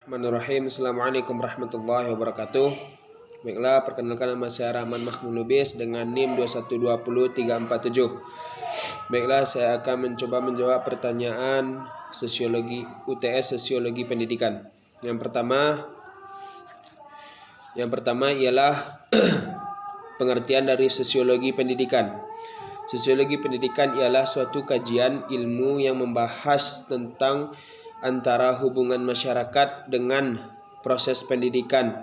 Bismillahirrahmanirrahim. Assalamualaikum warahmatullahi wabarakatuh. Baiklah, perkenalkan nama saya Rahman Mahmud Lubis dengan NIM 2120347. Baiklah, saya akan mencoba menjawab pertanyaan sosiologi UTS Sosiologi Pendidikan. Yang pertama ialah pengertian dari sosiologi pendidikan. Sosiologi pendidikan ialah suatu kajian ilmu yang membahas tentang antara hubungan masyarakat dengan proses pendidikan,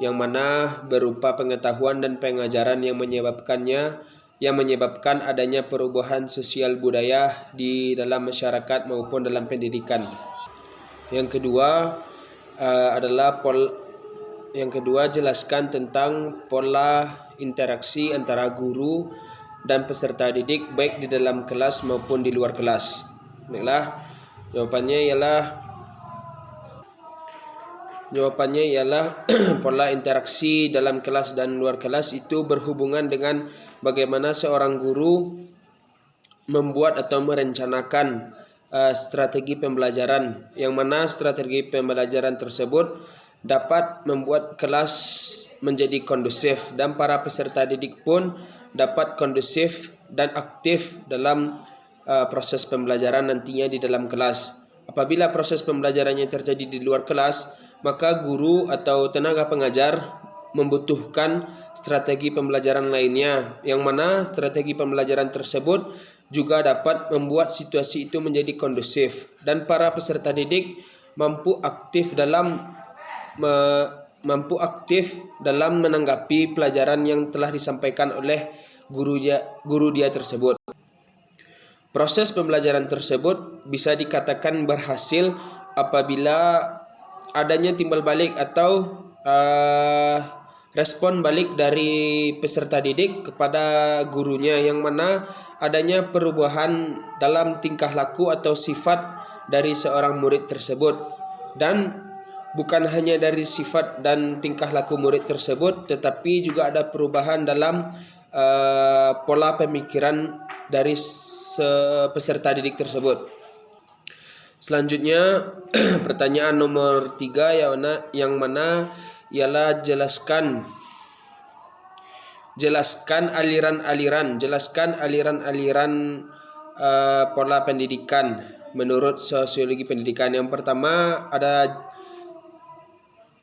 yang mana berupa pengetahuan dan pengajaran yang menyebabkan adanya perubahan sosial budaya di dalam masyarakat maupun dalam pendidikan. Yang kedua jelaskan tentang pola interaksi antara guru dan peserta didik baik di dalam kelas maupun di luar kelas. Baiklah, Jawabannya ialah pola interaksi dalam kelas dan luar kelas itu berhubungan dengan bagaimana seorang guru membuat atau merencanakan strategi pembelajaran, yang mana strategi pembelajaran tersebut dapat membuat kelas menjadi kondusif dan para peserta didik pun dapat kondusif dan aktif dalam proses pembelajaran nantinya di dalam kelas. Apabila proses pembelajarannya terjadi di luar kelas, maka guru atau tenaga pengajar membutuhkan strategi pembelajaran lainnya, yang mana strategi pembelajaran tersebut juga dapat membuat situasi itu menjadi kondusif dan para peserta didik mampu aktif dalam menanggapi pelajaran yang telah disampaikan oleh guru dia tersebut. Proses pembelajaran tersebut bisa dikatakan berhasil apabila adanya timbal balik atau respon balik dari peserta didik kepada gurunya, yang mana adanya perubahan dalam tingkah laku atau sifat dari seorang murid tersebut. Dan bukan hanya dari sifat dan tingkah laku murid tersebut, tetapi juga ada perubahan dalam pola pemikiran dari peserta didik tersebut. Selanjutnya pertanyaan nomor 3 yang mana ialah jelaskan aliran-aliran pola pendidikan menurut sosiologi pendidikan. Yang pertama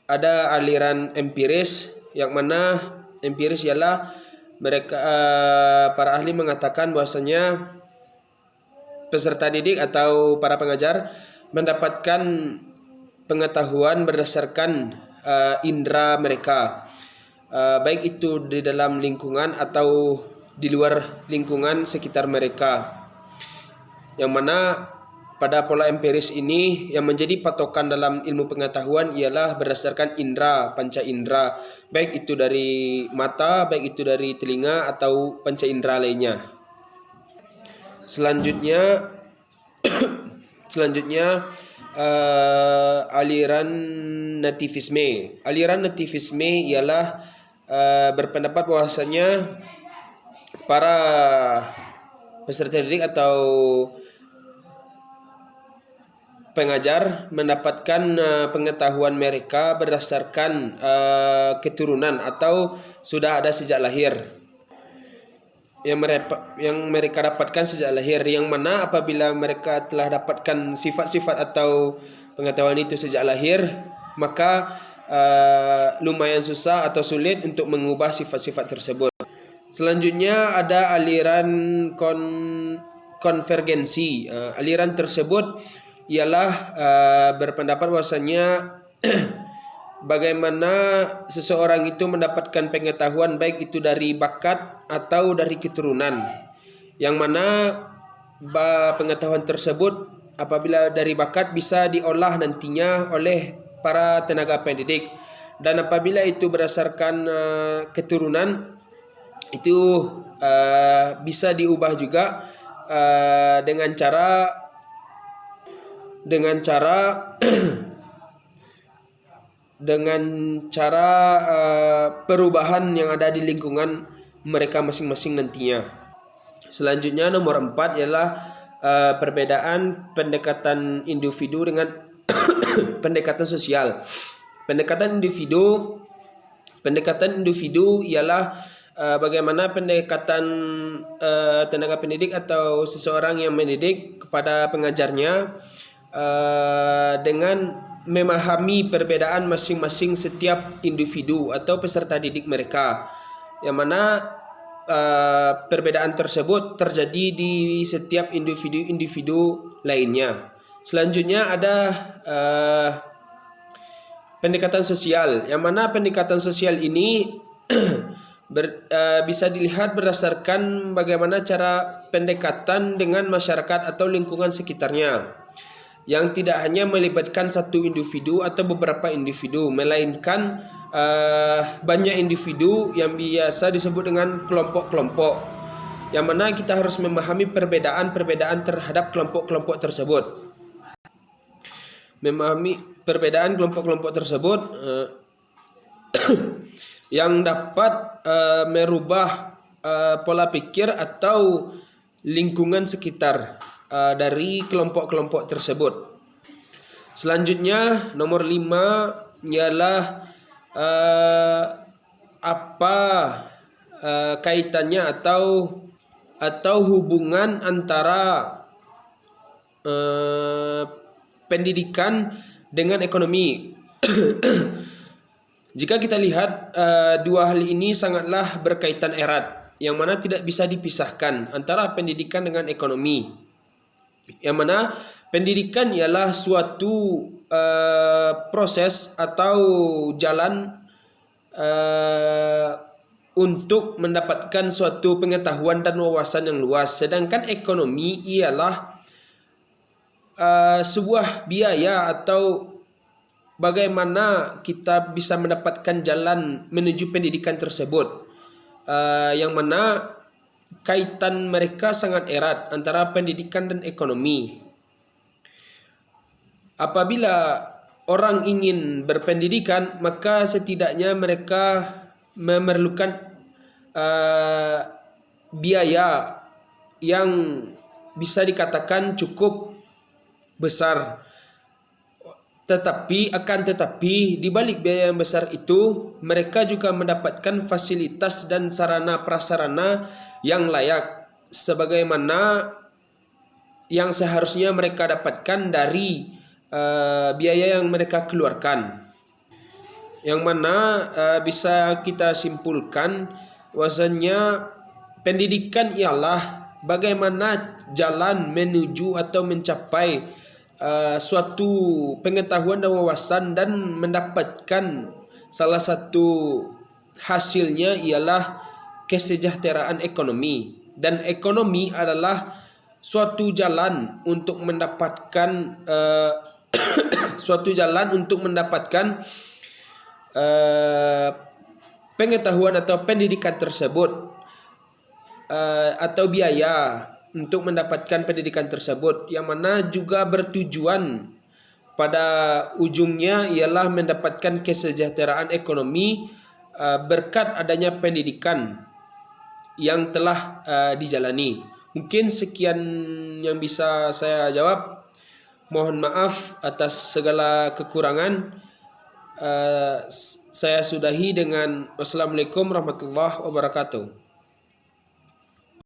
ada aliran empiris, yang mana empiris ialah para ahli mengatakan bahwasanya peserta didik atau para pengajar mendapatkan pengetahuan berdasarkan indera mereka, baik itu di dalam lingkungan atau di luar lingkungan sekitar mereka, yang mana pada pola empiris ini yang menjadi patokan dalam ilmu pengetahuan ialah berdasarkan indera, panca indera, baik itu dari mata, baik itu dari telinga atau panca indera lainnya. Selanjutnya aliran nativisme. Aliran nativisme ialah berpendapat bahwasanya para peserta didik atau pengajar mendapatkan pengetahuan mereka berdasarkan keturunan atau sudah ada sejak lahir, yang mereka dapatkan sejak lahir, yang mana apabila mereka telah dapatkan sifat-sifat atau pengetahuan itu sejak lahir, maka lumayan susah atau sulit untuk mengubah sifat-sifat tersebut. Selanjutnya ada aliran konvergensi. Aliran tersebut ialah berpendapat bahwasanya bagaimana seseorang itu mendapatkan pengetahuan baik itu dari bakat atau dari keturunan, yang mana pengetahuan tersebut apabila dari bakat bisa diolah nantinya oleh para tenaga pendidik, dan apabila itu berdasarkan keturunan itu bisa diubah juga dengan cara perubahan yang ada di lingkungan mereka masing-masing nantinya. Selanjutnya nomor 4 ialah perbedaan pendekatan individu dengan pendekatan sosial. Pendekatan individu ialah bagaimana pendekatan tenaga pendidik atau seseorang yang mendidik kepada pengajarnya dengan memahami perbedaan masing-masing setiap individu atau peserta didik mereka, yang mana perbedaan tersebut terjadi di setiap individu lainnya. Selanjutnya ada pendekatan sosial, yang mana pendekatan sosial ini bisa dilihat berdasarkan bagaimana cara pendekatan dengan masyarakat atau lingkungan sekitarnya, yang tidak hanya melibatkan satu individu atau beberapa individu, melainkan banyak individu yang biasa disebut dengan kelompok-kelompok, yang mana kita harus memahami perbedaan-perbedaan terhadap kelompok-kelompok tersebut. Memahami perbedaan kelompok-kelompok tersebut yang dapat merubah pola pikir atau lingkungan sekitar dari kelompok-kelompok tersebut. Selanjutnya nomor 5 ialah apa kaitannya atau hubungan antara pendidikan dengan ekonomi. Jika kita lihat dua hal ini sangatlah berkaitan erat, yang mana tidak bisa dipisahkan antara pendidikan dengan ekonomi. Yang mana pendidikan ialah suatu proses atau jalan untuk mendapatkan suatu pengetahuan dan wawasan yang luas, sedangkan ekonomi ialah sebuah biaya atau bagaimana kita bisa mendapatkan jalan menuju pendidikan tersebut, yang mana kaitan mereka sangat erat antara pendidikan dan ekonomi. Apabila orang ingin berpendidikan, maka setidaknya mereka memerlukan biaya yang bisa dikatakan cukup besar. Tetapi di balik biaya yang besar itu, mereka juga mendapatkan fasilitas dan sarana prasarana yang layak sebagaimana yang seharusnya mereka dapatkan dari biaya yang mereka keluarkan. Yang mana bisa kita simpulkan bahwasanya pendidikan ialah bagaimana jalan menuju atau mencapai suatu pengetahuan dan wawasan, dan mendapatkan salah satu hasilnya ialah kesejahteraan ekonomi. Dan ekonomi adalah suatu jalan untuk mendapatkan pengetahuan atau pendidikan tersebut, atau biaya untuk mendapatkan pendidikan tersebut, yang mana juga bertujuan pada ujungnya ialah mendapatkan kesejahteraan ekonomi berkat adanya pendidikan yang telah dijalani. Mungkin sekian yang bisa saya jawab. Mohon maaf atas segala kekurangan. Saya sudahi dengan wassalamualaikum warahmatullahi wabarakatuh.